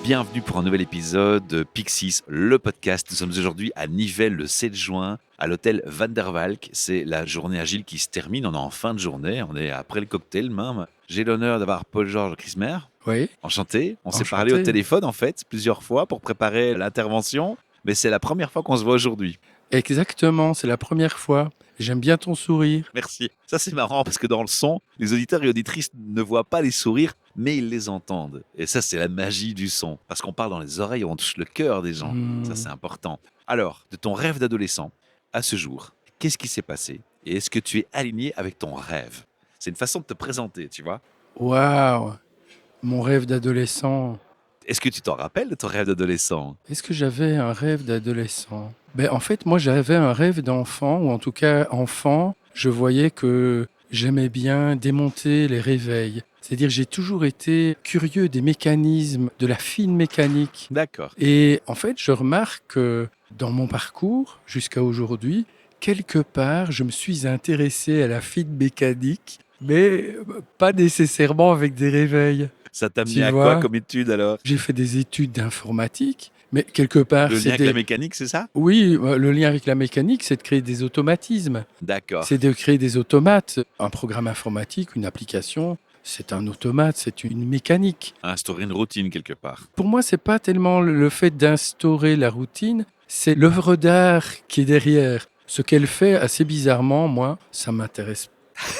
Bienvenue pour un nouvel épisode de Pixis, le podcast. Nous sommes aujourd'hui à Nivelles le 7 juin, à l'hôtel Van der Valk. C'est la journée agile qui se termine, on est en fin de journée, on est après le cocktail même. J'ai l'honneur d'avoir Paul-Georges Crismer. Oui, Enchanté. On s'est parlé au enchanté. téléphone en fait plusieurs fois pour préparer l'intervention, mais c'est la première fois qu'on se voit aujourd'hui. Exactement, c'est la première fois. J'aime bien ton sourire. Merci. Ça, c'est marrant parce que dans le son, les auditeurs et auditrices ne voient pas les sourires, mais ils les entendent. Et ça, c'est la magie du son. Parce qu'on parle dans les oreilles, on touche le cœur des gens. Ça, c'est important. Alors, de ton rêve d'adolescent à ce jour, qu'est-ce qui s'est passé? Et est-ce que tu es aligné avec ton rêve? C'est une façon de te présenter, tu vois. Waouh, mon rêve d'adolescent. Est-ce que tu t'en rappelles de ton rêve d'adolescent? Est-ce que j'avais un rêve d'adolescent? En fait, moi, j'avais un rêve d'enfant, ou en tout cas, enfant, je voyais que j'aimais bien démonter les réveils. C'est-à-dire, j'ai toujours été curieux des mécanismes, de la fine mécanique. D'accord. Et en fait, je remarque que dans mon parcours, jusqu'à aujourd'hui, quelque part, je me suis intéressé à la fine mécanique, mais pas nécessairement avec des réveils. Ça t'a Tu amené à quoi vois, comme étude alors? j'ai fait des études d'informatique, mais quelque part, Le lien avec la c'était... mécanique, c'est ça? Oui, le lien avec la mécanique, c'est de créer des automatismes. D'accord. C'est de créer des automates. Un programme informatique, une application, c'est un automate, c'est une mécanique. Instaurer une routine quelque part. Pour moi, c'est pas tellement le fait d'instaurer la routine, c'est l'œuvre d'art qui est derrière. Ce qu'elle fait, assez bizarrement, moi, ça m'intéresse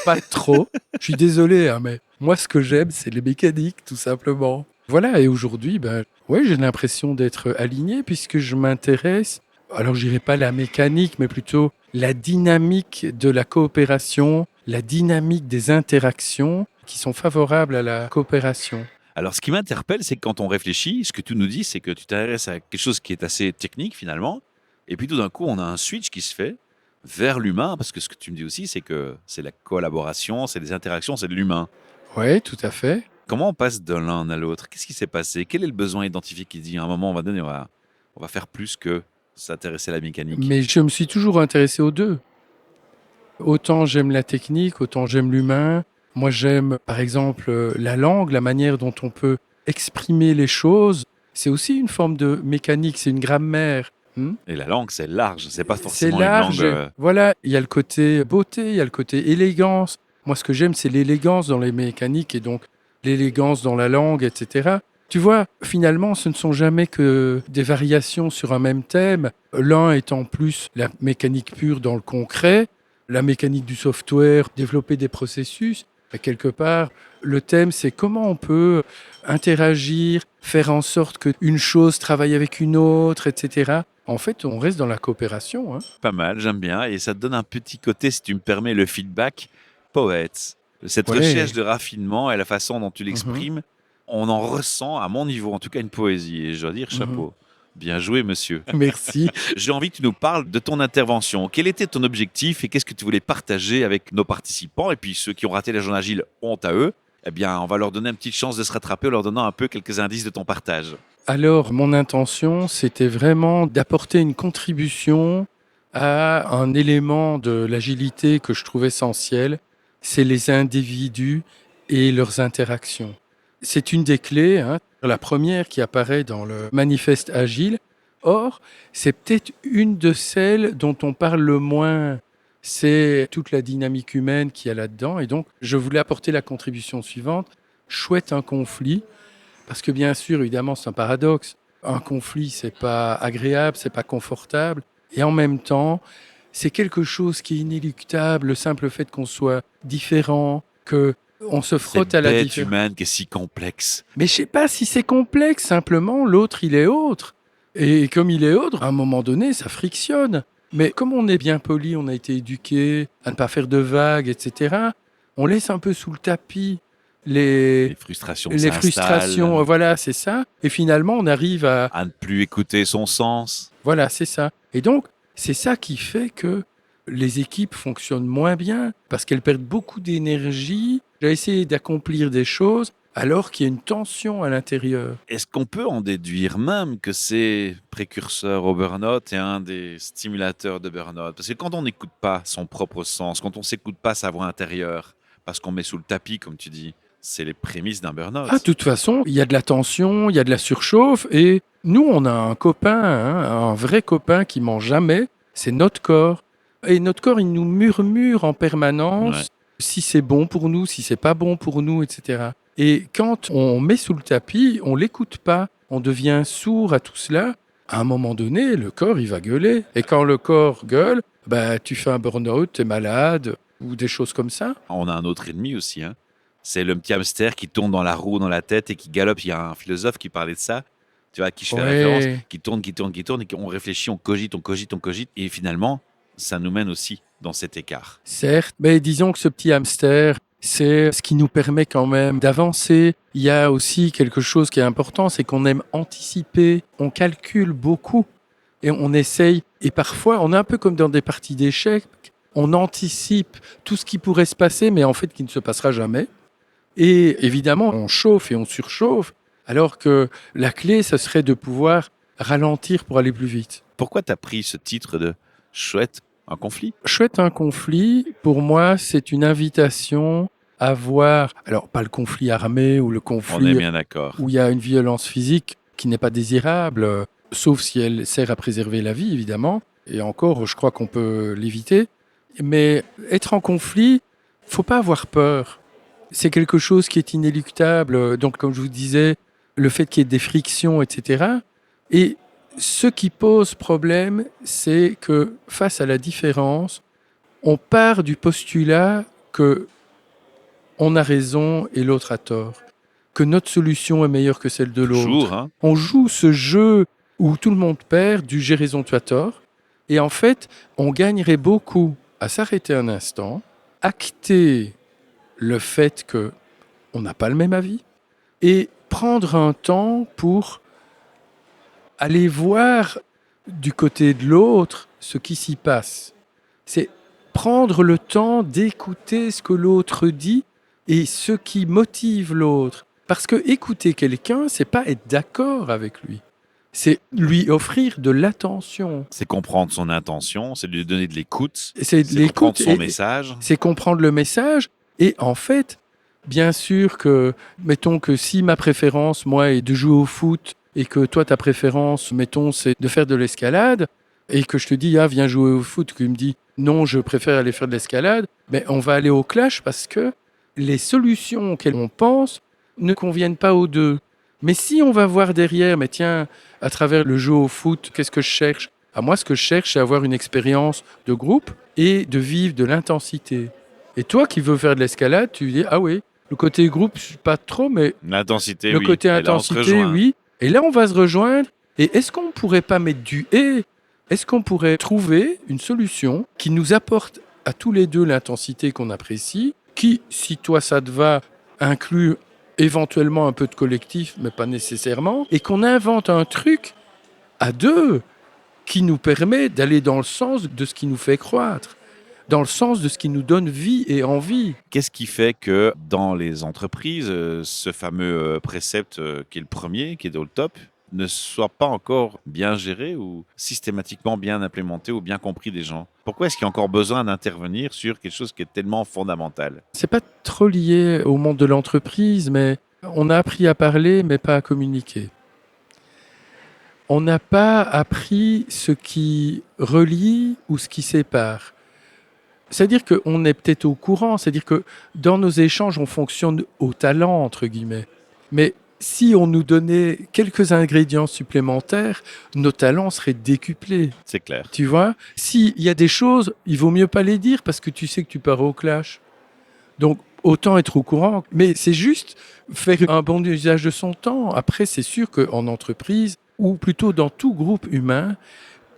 pas trop. Je suis désolé, hein, mais moi, ce que j'aime, c'est les mécaniques, tout simplement. Voilà, et aujourd'hui, ouais, j'ai l'impression d'être aligné puisque je m'intéresse, alors je dirais pas la mécanique, mais plutôt la dynamique de la coopération, la dynamique des interactions qui sont favorables à la coopération. Alors, ce qui m'interpelle, c'est que quand on réfléchit, ce que tu nous dis, c'est que tu t'intéresses à quelque chose qui est assez technique finalement, et puis tout d'un coup, on a un switch qui se fait vers l'humain, parce que ce que tu me dis aussi, c'est que c'est la collaboration, c'est des interactions, c'est de l'humain. Oui, tout à fait. Comment on passe de l'un à l'autre? Qu'est-ce qui s'est passé? Quel est le besoin identifié qui dit à un moment, on va donner, on va faire plus que s'intéresser à la mécanique? Mais je me suis toujours intéressé aux deux. Autant j'aime la technique, autant j'aime l'humain. Moi, j'aime, par exemple, la langue, la manière dont on peut exprimer les choses. C'est aussi une forme de mécanique, c'est une grammaire. Et la langue, c'est large, c'est pas C'est forcément une langue. large. Voilà, il y a le côté beauté, il y a le côté élégance. Moi, ce que j'aime, c'est l'élégance dans les mécaniques et donc l'élégance dans la langue, etc. Tu vois, finalement, ce ne sont jamais que des variations sur un même thème, l'un étant plus la mécanique pure dans le concret, la mécanique du software, développer des processus. Et quelque part, le thème, c'est comment on peut interagir, faire en sorte qu'une chose travaille avec une autre, etc. En fait, on reste dans la coopération, hein. Pas mal, j'aime bien. Et ça te donne un petit côté, si tu me permets, le feedback poète. Cette recherche Ouais. de raffinement et la façon dont tu Mhm, l'exprimes, on en ressent, à mon niveau en tout cas, une poésie. Et je dois dire, mhm. chapeau. Bien joué, monsieur. Merci. J'ai envie que tu nous parles de ton intervention. Quel était ton objectif et qu'est-ce que tu voulais partager avec nos participants? Et puis ceux qui ont raté la journée agile, honte à eux. Eh bien, on va leur donner une petite chance de se rattraper en leur donnant un peu quelques indices de ton partage. Alors, mon intention, c'était vraiment d'apporter une contribution à un élément de l'agilité que je trouve essentiel, c'est les individus et leurs interactions. C'est une des clés, hein, la première qui apparaît dans le manifeste agile. Or, c'est peut-être une de celles dont on parle le moins. C'est toute la dynamique humaine qu'il y a là-dedans. Et donc, je voulais apporter la contribution suivante. Chouette un conflit. Parce que bien sûr, évidemment, c'est un paradoxe. Un conflit, c'est pas agréable, c'est pas confortable. Et en même temps, c'est quelque chose qui est inéluctable. Le simple fait qu'on soit différent, que on se frotte Cette à la bête différence. humaine qui est si complexe. Mais je sais pas si c'est complexe. Simplement, l'autre, il est autre. Et comme il est autre, à un moment donné, ça frictionne. Mais comme on est bien poli, on a été éduqué à ne pas faire de vagues, etc. On laisse un peu sous le tapis Les les frustrations les s'installent, frustrations, voilà, c'est ça. Et finalement, on arrive à... à ne plus écouter son sens. Voilà, c'est ça. Et donc, c'est ça qui fait que les équipes fonctionnent moins bien, parce qu'elles perdent beaucoup d'énergie à essayer d'accomplir des choses, alors qu'il y a une tension à l'intérieur. Est-ce qu'on peut en déduire même que c'est précurseur au burn-out et un des stimulateurs de burn-out? Parce que quand on n'écoute pas son propre sens, quand on s'écoute pas sa voix intérieure, parce qu'on met sous le tapis, comme tu dis, C'est les prémices d'un burn-out. Ah, de toute façon, il y a de la tension, il y a de la surchauffe. Et nous, on a un copain, un vrai copain qui ment jamais, c'est notre corps. Et notre corps, il nous murmure en permanence Ouais. si c'est bon pour nous, si c'est pas bon pour nous, etc. Et quand on met sous le tapis, on l'écoute pas. On devient sourd à tout cela. À un moment donné, le corps, il va gueuler. Et quand le corps gueule, bah, tu fais un burn-out, tu es malade, ou des choses comme ça. On a un autre ennemi aussi, hein. C'est le petit hamster qui tourne dans la roue, dans la tête et qui galope. Il y a un philosophe qui parlait de ça, tu vois, à qui je fais référence, Ouais. qui tourne, et qu'on réfléchit, on cogite, on cogite, on cogite. Et finalement, ça nous mène aussi dans cet écart. Certes, mais disons que ce petit hamster, c'est ce qui nous permet quand même d'avancer. Il y a aussi quelque chose qui est important, c'est qu'on aime anticiper, on calcule beaucoup et on essaye. Et parfois, on est un peu comme dans des parties d'échecs, on anticipe tout ce qui pourrait se passer, mais en fait qui ne se passera jamais. Et évidemment, on chauffe et on surchauffe, alors que la clé, ce serait de pouvoir ralentir pour aller plus vite. Pourquoi tu as pris ce titre de chouette, un conflit? Chouette un conflit, pour moi, c'est une invitation à voir, alors pas le conflit armé ou le On est conflit bien d'accord. où il y a une violence physique qui n'est pas désirable, sauf si elle sert à préserver la vie, évidemment. Et encore, je crois qu'on peut l'éviter. Mais être en conflit, faut pas avoir peur. C'est quelque chose qui est inéluctable. Donc, comme je vous disais, le fait qu'il y ait des frictions, etc. Et ce qui pose problème, c'est que face à la différence, on part du postulat que on a raison et l'autre a tort, que notre solution est meilleure que celle de l'autre. Toujours, hein. On joue ce jeu où tout le monde perd, du j'ai raison, tu as tort. Et en fait, on gagnerait beaucoup à s'arrêter un instant, acter le fait que on n'a pas le même avis et prendre un temps pour aller voir du côté de l'autre ce qui s'y passe. C'est prendre le temps d'écouter ce que l'autre dit et ce qui motive l'autre. Parce que écouter quelqu'un, c'est pas être d'accord avec lui. C'est lui offrir de l'attention. C'est comprendre son intention, c'est lui donner de l'écoute, C'est c'est l'écoute comprendre son et message. c'est comprendre le message. Et en fait, bien sûr que, mettons que si ma préférence, moi, est de jouer au foot et que toi, ta préférence, mettons, c'est de faire de l'escalade et que je te dis, ah, viens jouer au foot, que tu me dis, non, je préfère aller faire de l'escalade, mais on va aller au clash parce que les solutions auxquelles on pense ne conviennent pas aux deux. Mais si on va voir derrière, mais tiens, à travers le jeu au foot, qu'est-ce que je cherche? À moi, ce que je cherche, c'est avoir une expérience de groupe et de vivre de l'intensité. Et toi qui veux faire de l'escalade, tu dis, ah oui, le côté groupe, pas trop, mais L'intensité, le oui. côté Et là, on se intensité, rejoint. oui. Et là, on va se rejoindre. Et est-ce qu'on pourrait pas mettre du et? Est-ce qu'on pourrait trouver une solution qui nous apporte à tous les deux l'intensité qu'on apprécie, qui, si toi ça te va, inclut éventuellement un peu de collectif, mais pas nécessairement, et qu'on invente un truc à deux qui nous permet d'aller dans le sens de ce qui nous fait croître, dans le sens de ce qui nous donne vie et envie. Qu'est-ce qui fait que dans les entreprises, ce fameux précepte qui est le premier, qui est dans le top, ne soit pas encore bien géré ou systématiquement bien implémenté ou bien compris des gens? Pourquoi est-ce qu'il y a encore besoin d'intervenir sur quelque chose qui est tellement fondamental? C'est pas trop lié au monde de l'entreprise, mais on a appris à parler, mais pas à communiquer. On n'a pas appris ce qui relie ou ce qui sépare. C'est-à-dire qu'on est peut-être au courant, c'est-à-dire que dans nos échanges, on fonctionne au talent, entre guillemets. Mais si on nous donnait quelques ingrédients supplémentaires, nos talents seraient décuplés. C'est clair. Tu vois, s'il y a des choses, il vaut mieux pas les dire parce que tu sais que tu pars au clash. Donc, autant être au courant. Mais c'est juste faire un bon usage de son temps. Après, c'est sûr qu'en entreprise, ou plutôt dans tout groupe humain,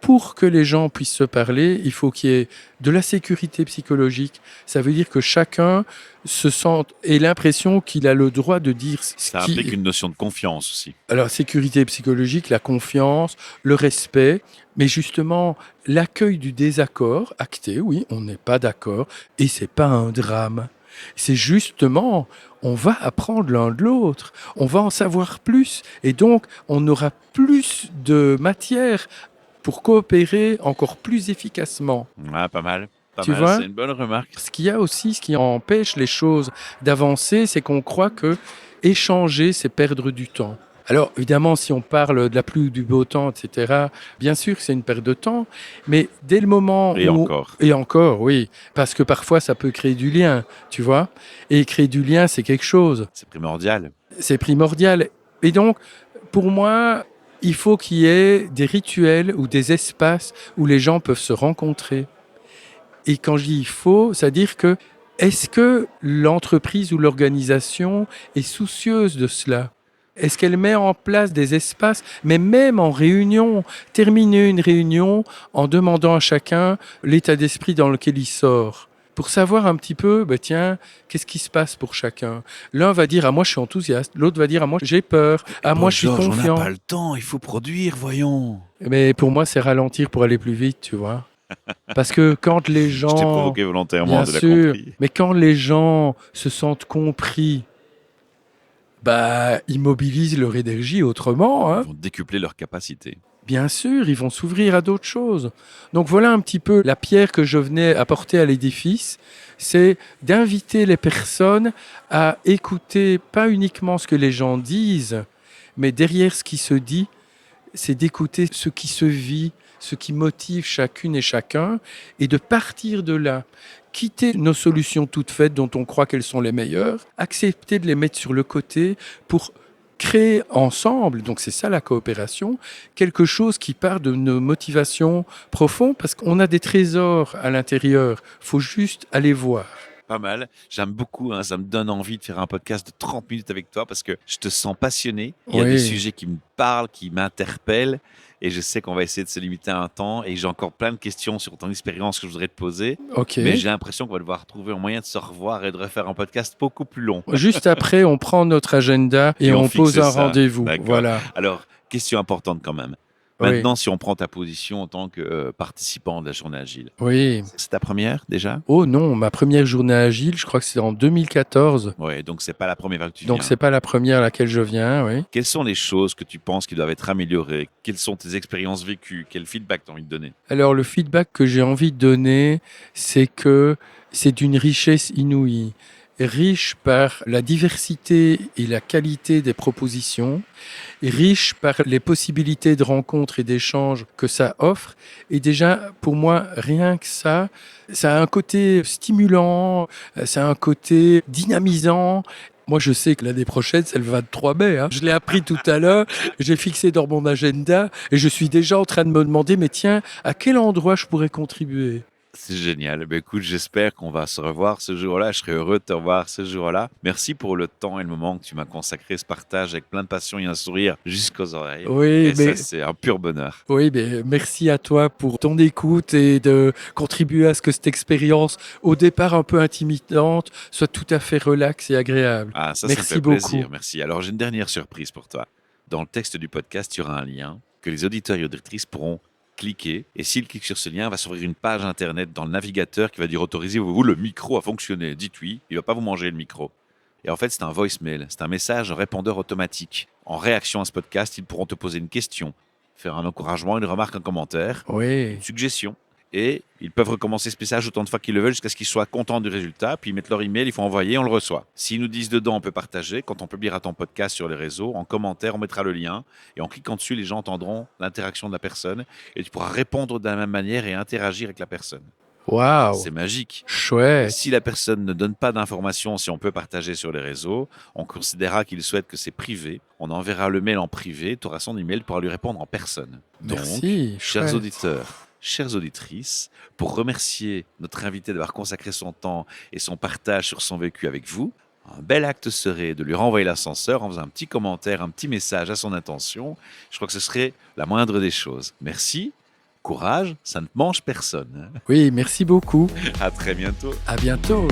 pour que les gens puissent se parler, il faut qu'il y ait de la sécurité psychologique. Ça veut dire que chacun se sente ait l'impression qu'il a le droit de dire ce Ça qui... implique une notion de confiance aussi. Alors, sécurité psychologique, la confiance, le respect, mais justement, l'accueil du désaccord, acté, oui, on n'est pas d'accord, et c'est pas un drame. C'est justement, on va apprendre l'un de l'autre, on va en savoir plus, et donc, on aura plus de matière pour coopérer encore plus efficacement. Ouais, pas mal. Pas Tu mal, vois? c'est une bonne remarque. Ce qu'il y a aussi, ce qui empêche les choses d'avancer, c'est qu'on croit que échanger, c'est perdre du temps. Alors, évidemment, si on parle de la pluie ou du beau temps, etc., bien sûr que c'est une perte de temps, mais dès le moment Et où... encore. Et encore, oui, parce que parfois, ça peut créer du lien, tu vois. Et créer du lien, c'est quelque chose, C'est primordial. c'est primordial. Et donc, pour moi, il faut qu'il y ait des rituels ou des espaces où les gens peuvent se rencontrer. Et quand je dis il faut, c'est-à-dire que est-ce que l'entreprise ou l'organisation est soucieuse de cela? Est-ce qu'elle met en place des espaces, mais même en réunion, terminer une réunion en demandant à chacun l'état d'esprit dans lequel il sort, pour savoir un petit peu, ben tiens, qu'est-ce qui se passe pour chacun? L'un va dire, ah moi je suis enthousiaste, l'autre va dire, ah moi j'ai peur, ah moi Paul je suis Georges, on n'a confiant. pas le temps, il faut produire, voyons. Mais pour moi c'est ralentir pour aller plus vite, tu vois. Parce que quand les Je t'ai gens... provoqué volontairement, Bien tu l'as sûr, compris. mais quand les gens se sentent compris, bah, ils mobilisent leur énergie autrement, Ils hein. vont décupler leurs capacités. Bien sûr, ils vont s'ouvrir à d'autres choses. Donc voilà un petit peu la pierre que je venais apporter à l'édifice, c'est d'inviter les personnes à écouter pas uniquement ce que les gens disent, mais derrière ce qui se dit, c'est d'écouter ce qui se vit, ce qui motive chacune et chacun, et de partir de là, quitter nos solutions toutes faites dont on croit qu'elles sont les meilleures, accepter de les mettre sur le côté pour créer ensemble, donc c'est ça la coopération, quelque chose qui part de nos motivations profondes, parce qu'on a des trésors à l'intérieur, faut juste aller voir. Pas mal. J'aime beaucoup, hein, ça me donne envie de faire un podcast de 30 minutes avec toi parce que je te sens passionné. Il y a des Oui, sujets qui me parlent, qui m'interpellent et je sais qu'on va essayer de se limiter à un temps et j'ai encore plein de questions sur ton expérience que je voudrais te poser. ok. Mais j'ai l'impression qu'on va devoir trouver un moyen de se revoir et de refaire un podcast beaucoup plus long. Juste après, on prend notre agenda et Et on on pose fixe un ça. rendez-vous. D'accord. Voilà. Alors, question importante quand même. Oui, Maintenant, si on prend ta position en tant que participant de la journée agile, oui. c'est ta première déjà? Oh non, ma première journée agile, je crois que c'est en 2014. Oui, donc c'est pas la première fois que tu Donc viens. c'est pas la première à laquelle je viens, oui. Quelles sont les choses que tu penses qui doivent être améliorées? Quelles sont tes expériences vécues? Quel feedback tu as envie de donner? Alors le feedback que j'ai envie de donner, c'est que c'est d'une richesse inouïe, riche par la diversité et la qualité des propositions, riche par les possibilités de rencontres et d'échanges que ça offre. Et déjà, pour moi, rien que ça a un côté stimulant, ça a un côté dynamisant. Moi, je sais que l'année prochaine, c'est le 23 mai, hein. Je l'ai appris tout à l'heure, j'ai fixé dans mon agenda et je suis déjà en train de me demander, mais tiens, à quel endroit je pourrais contribuer? C'est génial. Ben écoute, j'espère qu'on va se revoir ce jour-là. Je serai heureux de te revoir ce jour-là. Merci pour le temps et le moment que tu m'as consacré, ce partage avec plein de passion et un sourire jusqu'aux oreilles. Oui, Et mais ça, c'est un pur bonheur. oui, mais merci à toi pour ton écoute et de contribuer à ce que cette expérience, au départ un peu intimidante, soit tout à fait relaxe et agréable. Ah, ça me Merci fait beaucoup. plaisir. Merci. Alors, j'ai une dernière surprise pour toi. Dans le texte du podcast, il y aura un lien que les auditeurs et auditrices pourront cliquer. Et s'ils cliquent sur ce lien, va s'ouvrir une page internet dans le navigateur qui va dire autorisez-vous le micro à fonctionner. Dites oui, il ne va pas vous manger le micro. Et en fait, c'est un voicemail, c'est un message répondeur automatique. En réaction à ce podcast, ils pourront te poser une question, faire un encouragement, une remarque, un commentaire, Oui, une suggestion. Et ils peuvent recommencer ce message autant de fois qu'ils le veulent jusqu'à ce qu'ils soient contents du résultat. Puis ils mettent leur email, il faut envoyer, on le reçoit. S'ils nous disent dedans, on peut partager. Quand on publiera ton podcast sur les réseaux, en commentaire, on mettra le lien. Et en cliquant dessus, les gens entendront l'interaction de la personne. Et tu pourras répondre de la même manière et interagir avec la personne. waouh, C'est magique. chouette. Si la personne ne donne pas d'informations, si on peut partager sur les réseaux, on considérera qu'il souhaite que c'est privé. On enverra le mail en privé, tu auras son email pour lui répondre en personne. Donc, Merci, chers chouette. auditeurs, chères auditrices, pour remercier notre invité d'avoir consacré son temps et son partage sur son vécu avec vous, un bel acte serait de lui renvoyer l'ascenseur en faisant un petit commentaire, un petit message à son intention. Je crois que ce serait la moindre des choses. Merci, courage, ça ne mange personne. Oui, merci beaucoup. À très bientôt. À bientôt.